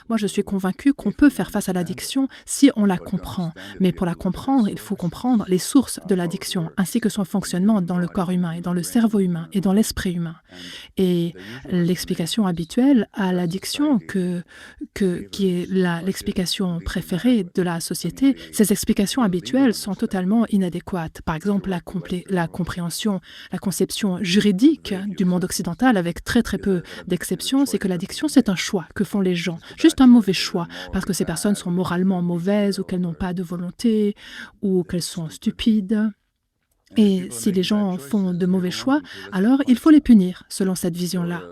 Moi, je suis convaincue qu'on peut faire face à l'addiction si on la comprend. Mais pour la comprendre, il faut comprendre les sources de l'addiction, ainsi que son fonctionnement dans le corps humain et dans le cerveau humain et dans l'esprit humain. Et l'explication habituelle à l'addiction, qui est l'explication préférée de la société, ces explications habituelles sont totalement inadéquates. Par exemple, la compréhension, la conception juridique du monde occidental, avec très très peu d'exceptions, c'est que l'addiction, c'est un choix que font les gens, juste un mauvais choix, parce que ces personnes sont moralement mauvaises ou qu'elles n'ont pas de volonté ou qu'elles sont stupides. Et si les gens font de mauvais choix, alors il faut les punir, selon cette vision-là.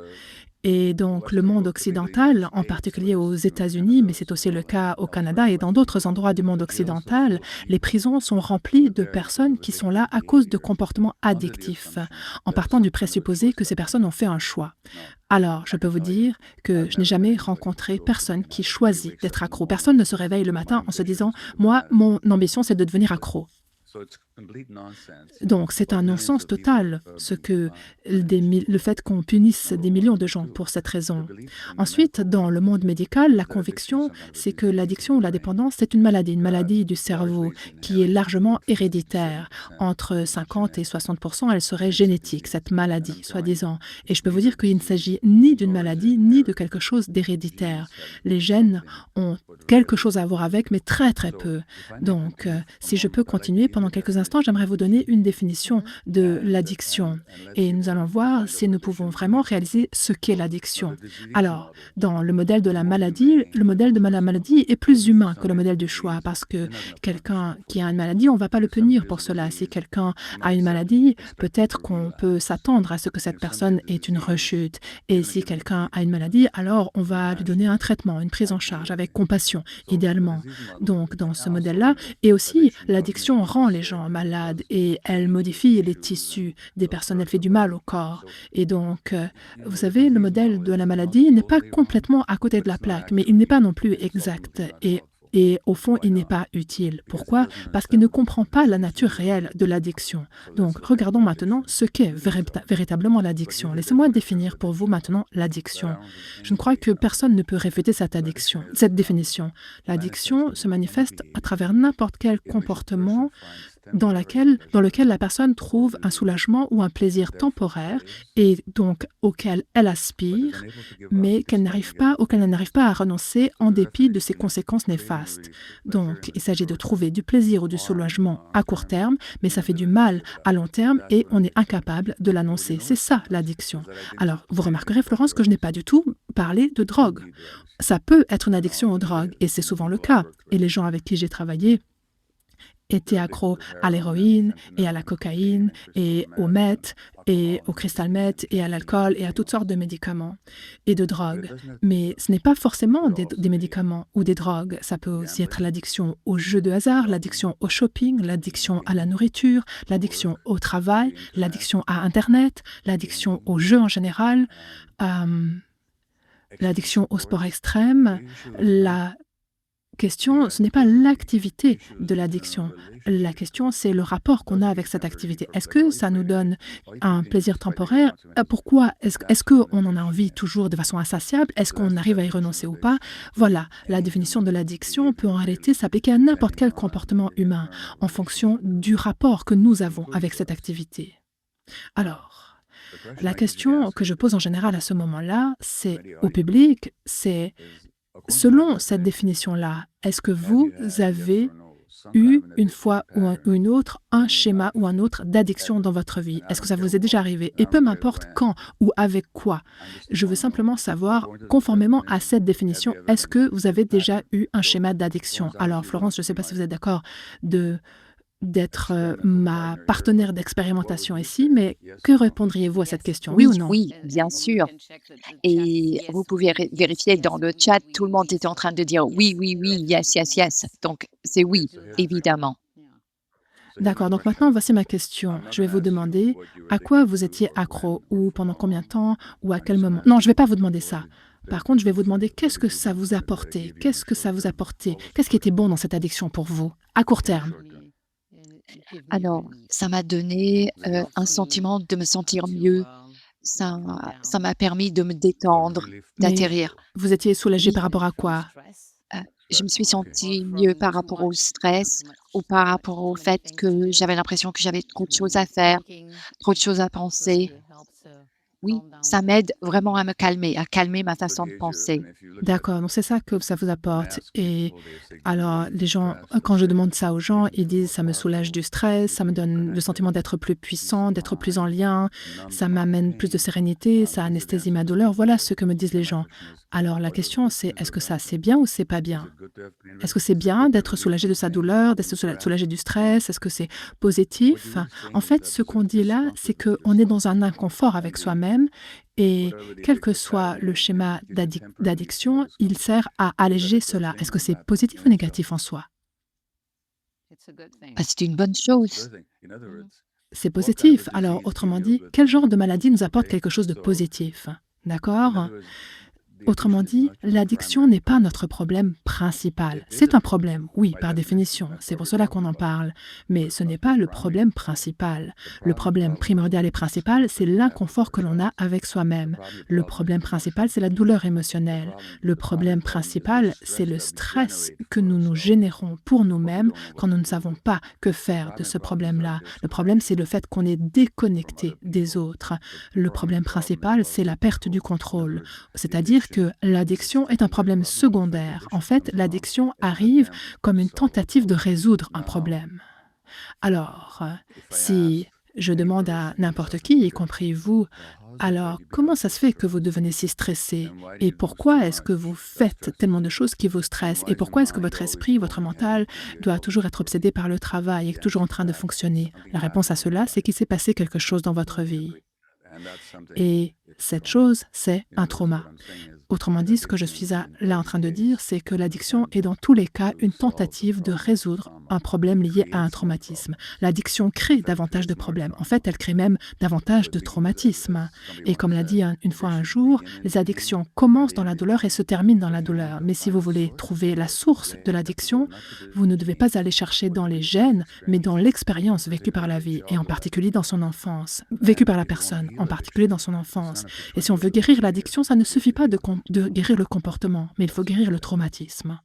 Et donc, le monde occidental, en particulier aux États-Unis, mais c'est aussi le cas au Canada et dans d'autres endroits du monde occidental, les prisons sont remplies de personnes qui sont là à cause de comportements addictifs, en partant du présupposé que ces personnes ont fait un choix. Alors, je peux vous dire que je n'ai jamais rencontré personne qui choisit d'être accro. Personne ne se réveille le matin en se disant, moi, mon ambition, c'est de devenir accro. Donc, c'est un non-sens total, le fait qu'on punisse des millions de gens pour cette raison. Ensuite, dans le monde médical, la conviction, c'est que l'addiction ou la dépendance, c'est une maladie du cerveau qui est largement héréditaire. Entre 50 et 60%, elle serait génétique, cette maladie, soi-disant. Et je peux vous dire qu'il ne s'agit ni d'une maladie, ni de quelque chose d'héréditaire. Les gènes ont quelque chose à voir avec, mais très, très peu. Donc, si je peux continuer pendant quelques instants, j'aimerais vous donner une définition de l'addiction. Et nous allons voir si nous pouvons vraiment réaliser ce qu'est l'addiction. Alors, dans le modèle de la maladie, le modèle de la maladie est plus humain que le modèle du choix, parce que quelqu'un qui a une maladie, on ne va pas le punir pour cela. Si quelqu'un a une maladie, peut-être qu'on peut s'attendre à ce que cette personne ait une rechute. Et si quelqu'un a une maladie, alors on va lui donner un traitement, une prise en charge avec compassion, idéalement. Donc, dans ce modèle-là, et aussi, l'addiction rend les gens malades et elle modifie les tissus des personnes, elle fait du mal au corps. Et donc, vous savez, le modèle de la maladie n'est pas complètement à côté de la plaque, mais il n'est pas non plus exact. Et au fond, il n'est pas utile. Pourquoi? Parce qu'il ne comprend pas la nature réelle de l'addiction. Donc, regardons maintenant ce qu'est véritablement l'addiction. Laissez-moi définir pour vous maintenant l'addiction. Je ne crois que personne ne peut réfuter cette définition. L'addiction se manifeste à travers n'importe quel comportement dans lequel la personne trouve un soulagement ou un plaisir temporaire et donc auquel elle aspire, mais auquel elle n'arrive pas à renoncer en dépit de ses conséquences néfastes. Donc, il s'agit de trouver du plaisir ou du soulagement à court terme, mais ça fait du mal à long terme et on est incapable de l'annoncer. C'est ça, l'addiction. Alors, vous remarquerez, Florence, que je n'ai pas du tout parlé de drogue. Ça peut être une addiction aux drogues et c'est souvent le cas. Et les gens avec qui j'ai travaillé étaient accros à l'héroïne et à la cocaïne et au meth et au crystal meth et à l'alcool et à toutes sortes de médicaments et de drogues. Mais ce n'est pas forcément des médicaments ou des drogues. Ça peut aussi être l'addiction aux jeux de hasard, l'addiction au shopping, l'addiction à la nourriture, l'addiction au travail, l'addiction à Internet, l'addiction aux jeux en général, l'addiction au sport extrême. La question, ce n'est pas l'activité de l'addiction. La question, c'est le rapport qu'on a avec cette activité. Est-ce que ça nous donne un plaisir temporaire? Pourquoi? Est-ce qu'on en a envie toujours de façon insatiable? Est-ce qu'on arrive à y renoncer ou pas? Voilà, la définition de l'addiction peut en réalité s'appliquer à n'importe quel comportement humain en fonction du rapport que nous avons avec cette activité. Alors, la question que je pose en général à ce moment-là, c'est au public, c'est selon cette définition-là, est-ce que vous avez eu une fois ou une autre un schéma ou un autre d'addiction dans votre vie? Est-ce que ça vous est déjà arrivé? Et peu m'importe quand ou avec quoi. Je veux simplement savoir, conformément à cette définition, est-ce que vous avez déjà eu un schéma d'addiction? Alors, Florence, je ne sais pas si vous êtes d'accord d'être ma partenaire d'expérimentation ici, mais que répondriez-vous à cette question? Oui Oui, ou non? oui, bien sûr. Et vous pouvez vérifier dans le chat, tout le monde est en train de dire oui, oui, oui, yes, yes, yes. Donc, c'est oui, évidemment. D'accord, donc maintenant, voici ma question. Je vais vous demander à quoi vous étiez accro ou pendant combien de temps ou à quel moment. Non, je ne vais pas vous demander ça. Par contre, je vais vous demander qu'est-ce que ça vous a apporté? Qu'est-ce que ça vous a apporté? Qu'est-ce qui était bon dans cette addiction pour vous, à court terme? Alors, ça m'a donné un sentiment de me sentir mieux, ça m'a permis de me détendre, Mais d'atterrir. vous étiez soulagé Oui, par rapport à quoi? heu, je me suis sentie mieux par rapport au stress ou par rapport au fait que j'avais l'impression que j'avais trop de choses à faire, trop de choses à penser. Oui, ça m'aide vraiment à calmer ma façon de penser. D'accord, donc c'est ça que ça vous apporte. Et alors, les gens, quand je demande ça aux gens, ils disent: «Ça me soulage du stress, ça me donne le sentiment d'être plus puissant, d'être plus en lien, ça m'amène plus de sérénité, ça anesthésie ma douleur». Voilà ce que me disent les gens. Alors la question, c'est: est-ce que ça, c'est bien ou c'est pas bien? Est-ce que c'est bien d'être soulagé de sa douleur, d'être soulagé du stress? Est-ce que c'est positif? En fait, ce qu'on dit là, c'est qu'on est dans un inconfort avec soi-même et quel que soit le schéma d'addiction, il sert à alléger cela. Est-ce que c'est positif ou négatif en soi? Bah, c'est une bonne chose. C'est positif. Alors, autrement dit, quel genre de maladie nous apporte quelque chose de positif? D'accord? Autrement dit, l'addiction n'est pas notre problème principal. C'est un problème, oui, par définition, c'est pour cela qu'on en parle, mais ce n'est pas le problème principal. Le problème primordial et principal, c'est l'inconfort que l'on a avec soi-même. Le problème principal, c'est la douleur émotionnelle. Le problème principal, c'est le stress que nous nous générons pour nous-mêmes quand nous ne savons pas que faire de ce problème-là. Le problème, c'est le fait qu'on est déconnecté des autres. Le problème principal, c'est la perte du contrôle. C'est-à-dire que l'addiction est un problème secondaire. En fait, l'addiction arrive comme une tentative de résoudre un problème. Alors, si je demande à n'importe qui, y compris vous, alors comment ça se fait que vous devenez si stressé? Et pourquoi est-ce que vous faites tellement de choses qui vous stressent? Et pourquoi est-ce que votre esprit, votre mental doit toujours être obsédé par le travail et toujours en train de fonctionner? La réponse à cela, c'est qu'il s'est passé quelque chose dans votre vie. Et cette chose, c'est un trauma. Autrement dit, ce que je suis là en train de dire, c'est que l'addiction est dans tous les cas une tentative de résoudre un problème lié à un traumatisme. L'addiction crée davantage de problèmes. En fait, elle crée même davantage de traumatismes. Et comme l'a dit une fois un jour, les addictions commencent dans la douleur et se terminent dans la douleur. Mais si vous voulez trouver la source de l'addiction, vous ne devez pas aller chercher dans les gènes, mais dans l'expérience vécue par la vie, et en particulier dans son enfance, vécue par la personne, en particulier dans son enfance. Et si on veut guérir l'addiction, ça ne suffit pas de guérir le comportement, mais il faut guérir le traumatisme.